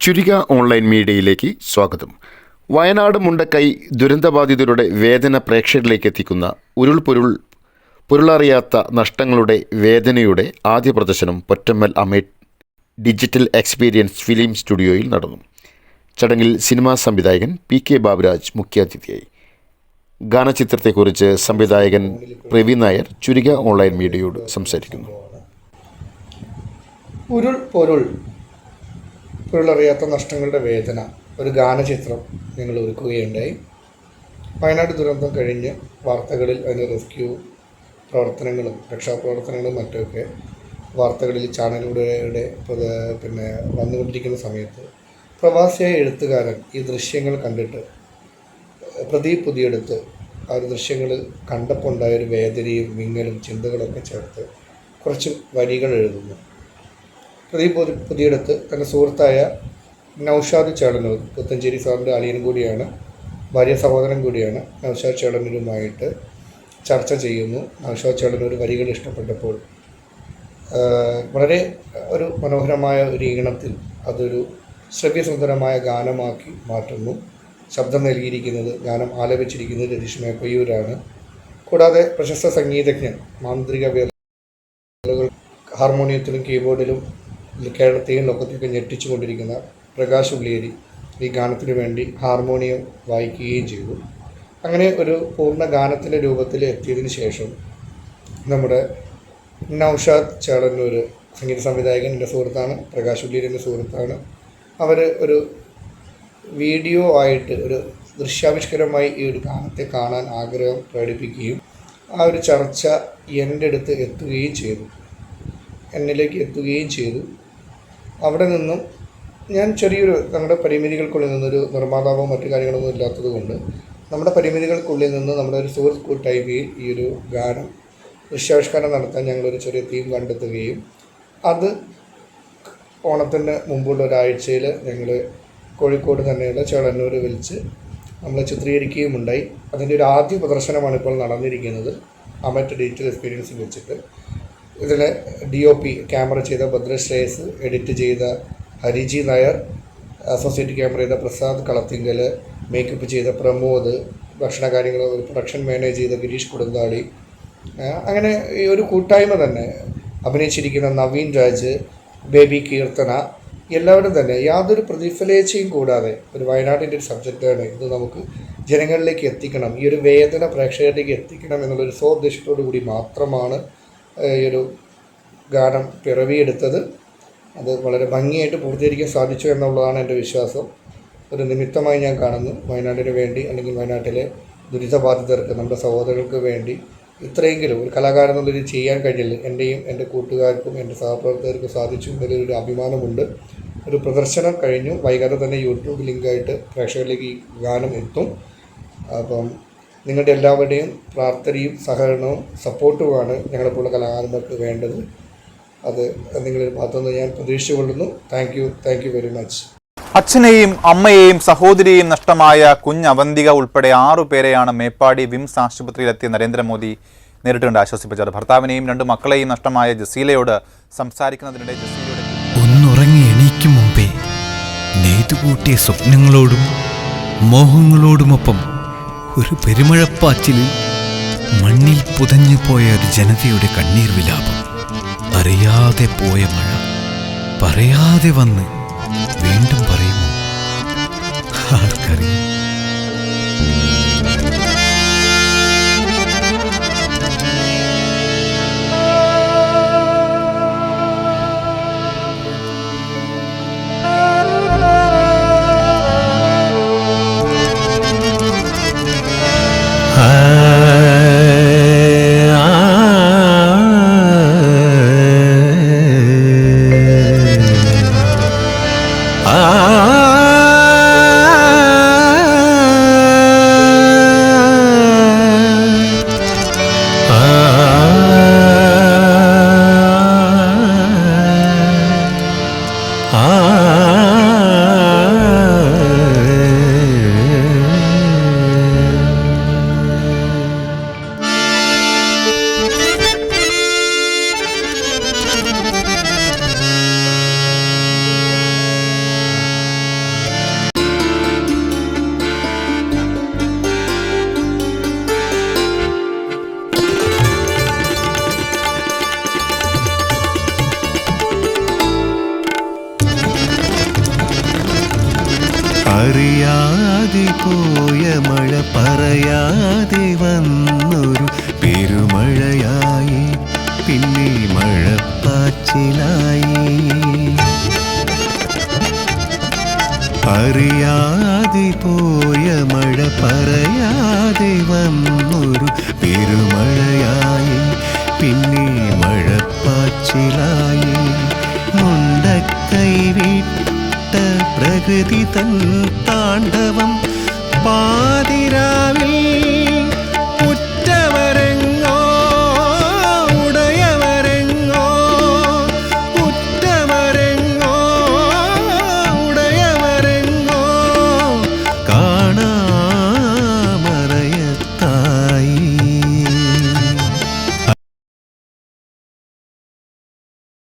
ചുരിക online മീഡിയയിലേക്ക് സ്വാഗതം. വയനാട് മുണ്ടക്കൈ ദുരന്തബാധിതരുടെ വേദന പ്രേക്ഷകരിലേക്ക് എത്തിക്കുന്ന പൊരുളറിയാത്ത നഷ്ടങ്ങളുടെ വേദനയുടെ ആദ്യ പ്രദർശനം പൊറ്റമ്മൽ അമേറ്റ് ഡിജിറ്റൽ എക്സ്പീരിയൻസ് ഫിലിം സ്റ്റുഡിയോയിൽ നടന്നു. ചടങ്ങിൽ സിനിമാ സംവിധായകൻ PK ബാബുരാജ് മുഖ്യാതിഥിയായി. ഗാനചിത്രത്തെക്കുറിച്ച് സംവിധായകൻ പ്രവീൺ നായർ ചുരിക ഓൺലൈൻ മീഡിയയോട് സംസാരിക്കുന്നു. പൊരുളറിയാത്ത നഷ്ടങ്ങളുടെ വേദന ഒരു ഗാനചിത്രം ഞങ്ങൾ ഒരുക്കുകയുണ്ടായി. വയനാട് ദുരന്തം കഴിഞ്ഞ് വാർത്തകളിൽ അതിൻ്റെ റെസ്ക്യൂ പ്രവർത്തനങ്ങളും രക്ഷാപ്രവർത്തനങ്ങളും മറ്റുമൊക്കെ വാർത്തകളിൽ ചാനലുകളുടെ വന്നുകൊണ്ടിരിക്കുന്ന സമയത്ത് പ്രവാസിയായ എഴുത്തുകാരൻ ഈ ദൃശ്യങ്ങൾ കണ്ടിട്ട് പ്രദീപ് പുതിയെടുത്ത് ആ ഒരു ദൃശ്യങ്ങൾ കണ്ടപ്പോൾ ഉണ്ടായൊരു വേദനയും വിങ്ങലും ചിന്തകളൊക്കെ ചേർത്ത് കുറച്ച് വരികൾ എഴുതുന്നു. പ്രദീപ് പുതിയെടുത്ത് തൻ്റെ സുഹൃത്തായ നൗഷാദ് ചേളനൂർ, പുത്തഞ്ചേരി സാറിൻ്റെ അളിയനും കൂടിയാണ്, ഭാര്യ സഹോദരൻ കൂടിയാണ്, നൗഷാദ് ചേളനൂരുമായിട്ട് ചർച്ച ചെയ്യുന്നു. നൗഷാദ് ചേളനൂർ വരികൾ ഇഷ്ടപ്പെട്ടപ്പോൾ വളരെ ഒരു മനോഹരമായ ഒരു ഈണത്തിൽ അതൊരു ശ്രവ്യസുന്ദരമായ ഗാനമാക്കി മാറ്റുന്നു. ശബ്ദം നൽകിയിരിക്കുന്നത്, ഗാനം ആലപിച്ചിരിക്കുന്നത് രതീഷ് മേപ്പയ്യൂരാണ്. കൂടാതെ പ്രശസ്ത സംഗീതജ്ഞൻ, മാന്ത്രിക വേലകൾ ഹാർമോണിയത്തിലും കീബോർഡിലും കേരളത്തെയും ലോകത്തെയൊക്കെ ഞെട്ടിച്ചു കൊണ്ടിരിക്കുന്ന പ്രകാശ് ഉള്ളിയേരി ഈ ഗാനത്തിന് വേണ്ടി ഹാർമോണിയം വായിക്കുകയും ചെയ്തു. അങ്ങനെ ഒരു പൂർണ്ണ ഗാനത്തിൻ്റെ രൂപത്തിൽ എത്തിയതിന് ശേഷം നമ്മുടെ നൗഷാദ് ചേളന്നൂർ, സംഗീത സംവിധായകൻ, എൻ്റെ സുഹൃത്താണ്, പ്രകാശ് ഉള്ളിയേരി എൻ്റെ സുഹൃത്താണ്. അവർ ഒരു വീഡിയോ ആയിട്ട് ഒരു ദൃശ്യാവിഷ്കരമായി ഈ ഒരു ഗാനത്തെ കാണാൻ ആഗ്രഹം പ്രകടിപ്പിക്കുകയും ആ ഒരു ചർച്ച എന്നിലേക്ക് എത്തുകയും ചെയ്തു. അവിടെ നിന്നും ഞാൻ ചെറിയൊരു നമ്മുടെ പരിമിതികൾക്കുള്ളിൽ നിന്നൊരു നിർമ്മാതാവോ മറ്റു കാര്യങ്ങളൊന്നും ഇല്ലാത്തത് കൊണ്ട് നമ്മുടെ പരിമിതികൾക്കുള്ളിൽ നിന്ന് നമ്മുടെ ഒരു സുഹൃത്ത് കൂട്ടായ്മയിൽ ഈ ഒരു ഗാനം ദൃശ്യാവിഷ്കാരം നടത്താൻ ഞങ്ങളൊരു ചെറിയ തീം കണ്ടെത്തുകയും അത് ഓണത്തിന് മുമ്പുള്ള ഒരാഴ്ചയിൽ ഞങ്ങൾ കോഴിക്കോട് തന്നെയുള്ള ചേളന്നൂർ വിളിച്ച് നമ്മൾ ചിത്രീകരിക്കുകയും ഉണ്ടായി. അതിൻ്റെ ഒരു ആദ്യ പ്രദർശനമാണ് ഇപ്പോൾ നടന്നിരിക്കുന്നത് അമേറ്റ് ഡിജിറ്റൽ എക്സ്പീരിയൻസിൽ വെച്ചിട്ട്. ഇതിൽ DOP ക്യാമറ ചെയ്ത ഭദ്രശ്രേയസ്, എഡിറ്റ് ചെയ്ത ഹരിജി നായർ, അസോസിയേറ്റ് ക്യാമറ ചെയ്ത പ്രസാദ് കളത്തിങ്കൽ, മേക്കപ്പ് ചെയ്ത പ്രമോദ്, ഭക്ഷണകാര്യങ്ങൾ പ്രൊഡക്ഷൻ മാനേജ് ചെയ്ത ഗിരീഷ് കുടുന്താളി, അങ്ങനെ ഈ ഒരു കൂട്ടായ്മ തന്നെ അഭിനയിച്ചിരിക്കുന്ന നവീൻ രാജ്, ബേബി കീർത്തന, എല്ലാവരും തന്നെ യാതൊരു പ്രതിഫലേച്ഛയും കൂടാതെ ഒരു വയനാടിൻ്റെ ഒരു സബ്ജക്റ്റാണ് ഇത്, നമുക്ക് ജനങ്ങളിലേക്ക് എത്തിക്കണം, ഈ ഒരു വേദന പ്രേക്ഷകരിലേക്ക് എത്തിക്കണം എന്നുള്ളൊരു സ്വോദ്ദേശത്തോടു കൂടി മാത്രമാണ് ഈ ഒരു ഗാനം പിറവിയെടുത്തത്. അത് വളരെ ഭംഗിയായിട്ട് പൂർത്തീകരിക്കാൻ സാധിച്ചു എന്നുള്ളതാണ് എൻ്റെ വിശ്വാസം. ഒരു നിമിത്തമായി ഞാൻ കാണുന്നു. വയനാടിന് വേണ്ടി, അല്ലെങ്കിൽ വയനാട്ടിലെ ദുരിതബാധിതർക്ക്, നമ്മുടെ സഹോദരങ്ങൾക്ക് വേണ്ടി ഇത്രയെങ്കിലും ഒരു കലാകാരൻ എന്നുള്ളൊരു ചെയ്യാൻ കഴിഞ്ഞില്ല എൻ്റെയും എൻ്റെ കൂട്ടുകാർക്കും എൻ്റെ സഹപ്രവർത്തകർക്കും സാധിച്ചു എന്നതിലൊരു അഭിമാനമുണ്ട്. ഒരു പ്രദർശനം കഴിഞ്ഞു, വൈകാതെ തന്നെ യൂട്യൂബ് ലിങ്കായിട്ട് പ്രേക്ഷകരിലേക്ക് ഈ ഗാനം എത്തും. അപ്പം നിങ്ങളുടെ എല്ലാവരുടെയും പ്രാർത്ഥനയും സഹകരണവും സപ്പോർട്ടുമാണ് ഞങ്ങളെപ്പോലുള്ള കലാകാരന്മാർക്ക് വേണ്ടത്. അത് നിങ്ങളുടെ ഭാഗത്തുനിന്ന് ഞാൻ പ്രതീക്ഷിച്ചുകൊള്ളുന്നു. Thank you very much. അച്ഛനെയും അമ്മയെയും സഹോദരിയെയും നഷ്ടമായ കുഞ്ഞവന്തിക ഉൾപ്പെടെ 6 പേരെയാണ് മേപ്പാടി വിംസ് ആശുപത്രിയിലെത്തിയ നരേന്ദ്രമോദി നേരിട്ടുകൊണ്ട് ആശ്വസിപ്പിച്ചത്. ഭർത്താവിനെയും 2 മക്കളെയും നഷ്ടമായ ജസീലയോട് സംസാരിക്കുന്നതിനിടെ ജസീലയുടെ ഒന്നുറങ്ങി എണീക്കും മുമ്പേ നെയ്തുകൂട്ടിയ സ്വപ്നങ്ങളോടും മോഹങ്ങളോടുമൊപ്പം ഒരു പെരുമഴപ്പാച്ചിലിൽ മണ്ണിൽ പുതഞ്ഞു പോയ ഒരു ജനതയുടെ കണ്ണീർ വിലാപം. അറിയാതെ പോയ മഴ പറയാതെ വന്ന് വീണ്ടും പറയുമോ? ആർക്കറിയാം. അറിയാതെ പോയ മഴ പറയാതെ വന്നൊരു പെരുമഴയായി പിന്നെ മഴപ്പാച്ചിലായി. അറിയാതെ പോയ മഴ പറയാതെ വന്നൊരു പെരുമഴയായി പിന്നെ മഴപ്പാച്ചിലായി. മുണ്ടക്കൈ വിട്ട പ്രകൃതി തൻ താണ്ഡവം പാതിരാവിൽ